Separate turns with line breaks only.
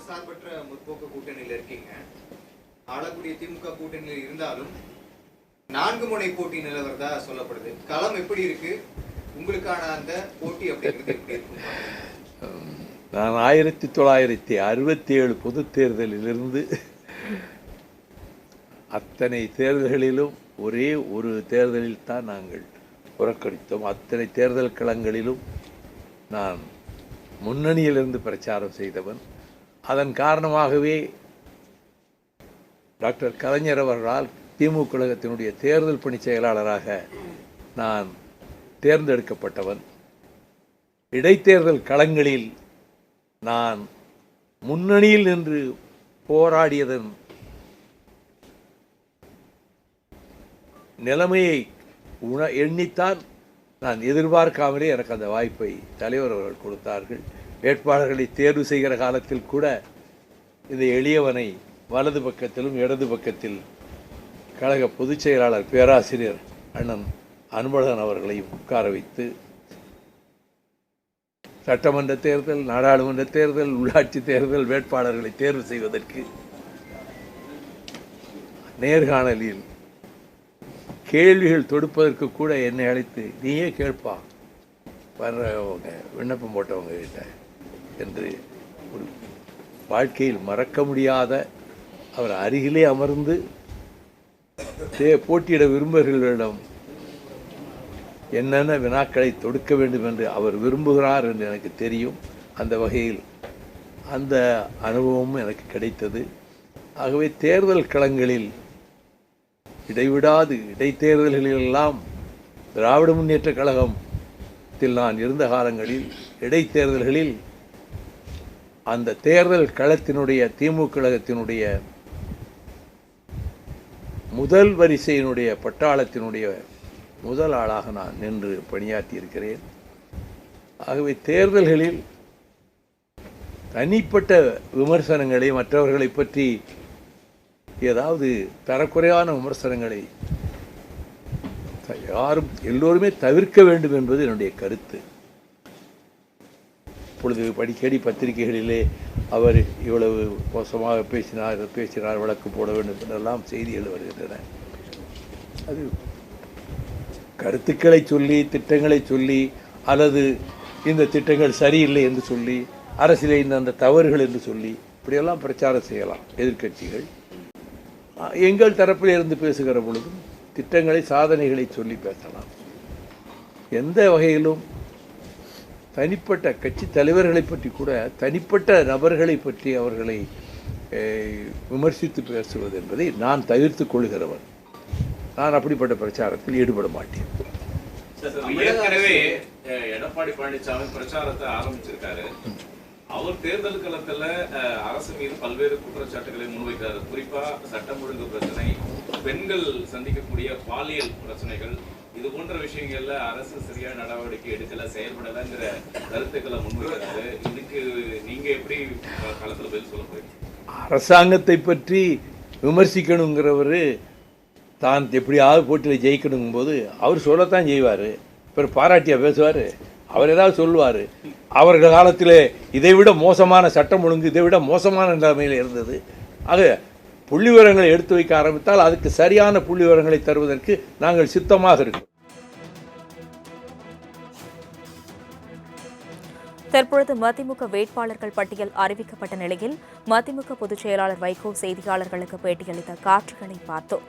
மதசார்பற்ற முற்போக்கு கூட்டணியில் இருக்கீங்க. ஆளக்கூடிய திமுக கூட்டணியில் இருந்தாலும் 4 முனை போட்டி நிலவரதா சொல்லப்படுது. களம் எப்படி இருக்கு? உங்களுக்கான அந்த போட்டி அப்படிங்கிறது எப்படி இருக்கும்?
நான் 1967 பொது தேர்தலிலிருந்து அத்தனை தேர்தல்களிலும் ஒரே ஒரு தேர்தலில் தான் நாங்கள் புறக்கணித்தோம். அத்தனை தேர்தல் களங்களிலும் நான் முன்னணியிலிருந்து பிரச்சாரம் செய்தவன். அதன் காரணமாகவே டாக்டர் கலைஞர் அவர்களால் திமுக கழகத்தினுடைய தேர்தல் பணி செயலாளராக நான் தேர்ந்தெடுக்கப்பட்டவன். இடைத்தேர்தல் களங்களில் நான் முன்னணியில் நின்று போராடியதன் நிலைமையை எண்ணித்தான் நான் எதிர்பார்க்காமலே எனக்கு அந்த வாய்ப்பை தலைவர் அவர்கள் கொடுத்தார்கள். வேட்பாளர்களை தேர்வு செய்கிற காலத்தில் கூட இந்த எளியவனை வலது பக்கத்திலும் இடது பக்கத்தில் கழக பொதுச் செயலாளர் பேராசிரியர் அண்ணன் அன்பழகன் அவர்களையும் உட்கார வைத்து சட்டமன்ற தேர்தல், நாடாளுமன்ற தேர்தல், உள்ளாட்சி தேர்தல் வேட்பாளர்களை தேர்வு செய்வதற்கு நேர்காணலில் கேள்விகள் தொடுப்பதற்கு கூட என்னை அழைத்து நீயே கேட்பா வர்றவங்க விண்ணப்பம் போட்டவங்க கிட்ட என்று ஒரு வாழ்க்கையில் மறக்க முடியாத அவர் அருகிலே அமர்ந்து போட்டியிட விரும்புகிறவர்களிடம் என்னென்ன வினாக்களை தொடுக்க வேண்டும் என்று அவர் விரும்புகிறார் என்று எனக்கு தெரியும். அந்த வகையில் அந்த அனுபவமும் எனக்கு கிடைத்தது. ஆகவே தேர்தல் களங்களில் இடைவிடாது இடைத்தேர்தல்களெல்லாம் திராவிட முன்னேற்ற கழகத்தில் நான் இருந்த காலங்களில் இடைத்தேர்தல்களில் அந்த தேர்தல் களத்தினுடைய திமுக கழகத்தினுடைய முதல் வரிசையினுடைய பட்டாளத்தினுடைய முதல் ஆளாக நான் நின்று பணியாற்றி இருக்கிறேன். ஆகவே தேர்தல்களில் தனிப்பட்ட விமர்சனங்களை, மற்றவர்களை பற்றி ஏதாவது தரக்குறையான விமர்சனங்களை எல்லோருமே தவிர்க்க வேண்டும் என்பது என்னுடைய கருத்து. இப்பொழுது அடிக்கடி பத்திரிகைகளிலே அவர் இவ்வளவு மோசமாக பேசினார் வழக்கு போட வேண்டும் என்றெல்லாம் செய்திகள் வருகின்றன. அது கருத்துக்களை சொல்லி, திட்டங்களை சொல்லி, அல்லது இந்த திட்டங்கள் சரியில்லை என்று சொல்லி, அரசியலை இந்த தவறுகள் என்று சொல்லி இப்படியெல்லாம் பிரச்சாரம் செய்யலாம் எதிர்க்கட்சிகள். எங்கள் தரப்பில் இருந்து பேசுகிற பொழுதும் திட்டங்களை, சாதனைகளை சொல்லி பேசலாம். எந்த வகையிலும் தனிப்பட்ட கட்சி தலைவர்களை பற்றி கூட, தனிப்பட்ட நபர்களை பற்றி அவர்களை விமர்சித்து பேசுவது என்பதை நான் தவிர்த்து கொள்கிறவன். நான் அப்படிப்பட்ட பிரச்சாரத்தில் ஈடுபட மாட்டேன்.
ஏற்கனவே எடப்பாடி பழனிசாமி பிரச்சாரத்தை ஆரம்பிச்சிருக்காரு. அவர் தேர்தல் களத்துல அரசு மீது பல்வேறு குற்றச்சாட்டுகளை முன்வைக்கிறார். குறிப்பா சட்டம் ஒழுங்கு பிரச்சனை, பெண்கள் சந்திக்கக்கூடிய பாலியல் பிரச்சனைகள், இது போன்ற விஷயங்கள்ல அரசு சரியான நடவடிக்கை எடுக்கல, செயல்படலங்கிற கருத்துக்களை முன்வைக்கிறாரு. இதுக்கு நீங்க எப்படி களத்துல பதில் சொல்ல போறீங்க?
அரசாங்கத்தை பற்றி விமர்சிக்கணுங்கிறவர் தான் எப்படியாவது போட்டியில் ஜெயிக்கணுங்கும் போது அவர் சொல்லத்தான் செய்வார். பிறகு பாராட்டியா பேசுவார்? அவர் ஏதாவது சொல்லுவார். அவர்கள் காலத்தில் இதைவிட மோசமான சட்டம் ஒழுங்கு, இதைவிட மோசமான நிலைமையில் இருந்தது. ஆக புள்ளி விவரங்களை எடுத்து வைக்க ஆரம்பித்தால் அதுக்கு சரியான புள்ளி விவரங்களை தருவதற்கு நாங்கள் சித்தமாக இருக்கிறோம்.
தற்பொழுது மதிமுக வேட்பாளர்கள் பட்டியல் அறிவிக்கப்பட்ட நிலையில் மதிமுக பொதுச் செயலாளர் வைகோ செய்தியாளர்களுக்கு பேட்டியளித்த காட்சிகளை பார்த்தோம்.